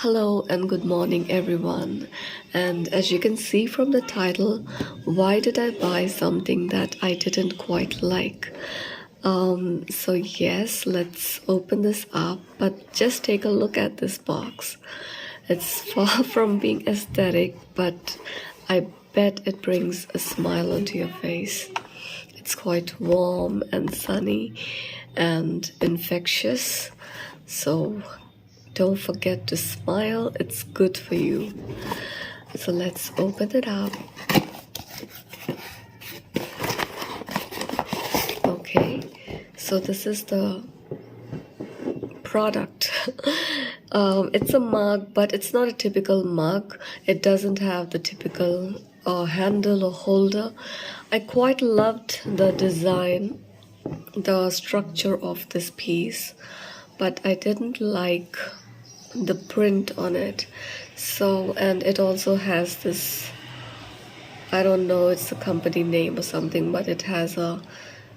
Hello and good morning, everyone. And as you can see from the title, why did I buy something that I didn't quite like? So yes, let's open this up, but just take a look at this box. It's far from being aesthetic, but I bet it brings a smile onto your face. It's quite warm and sunny and infectious. So don't forget to smile, it's good for you. So let's open it up. Okay, so this is the product. It's a mug, but it's not a typical mug. It doesn't have the typical handle or holder. I quite loved the design, the structure of this piece, but I didn't like the print on it. So, and it also has this, I don't know, it's a company name or something, but it has a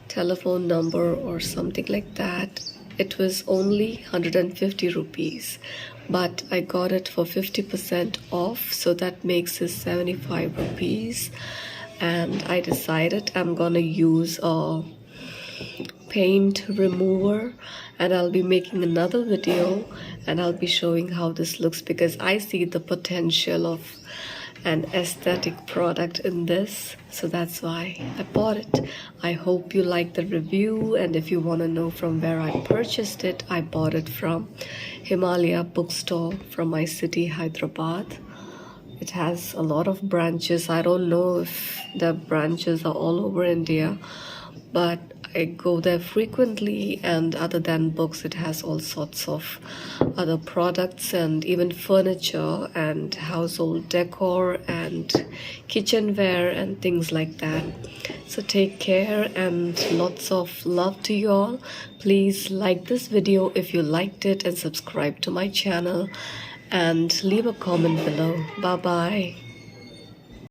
telephone number or something like that. It was only 150 rupees, but I got it for 50% off, so that makes it 75 rupees. And I decided I'm gonna use a paint remover, and I'll be making another video and I'll be showing how this looks, because I see the potential of an aesthetic product in this, so that's why I bought it. I hope you like the review, and if you want to know from where I purchased it, I bought it from Himalaya Book Store from my city, Hyderabad. It has a lot of branches. I don't know if the branches are all over India, but I go there frequently, and other than books, it has all sorts of other products and even furniture and household decor and kitchenware and things like that. So take care and lots of love to you all. Please like this video if you liked it and subscribe to my channel and leave a comment below. Bye bye.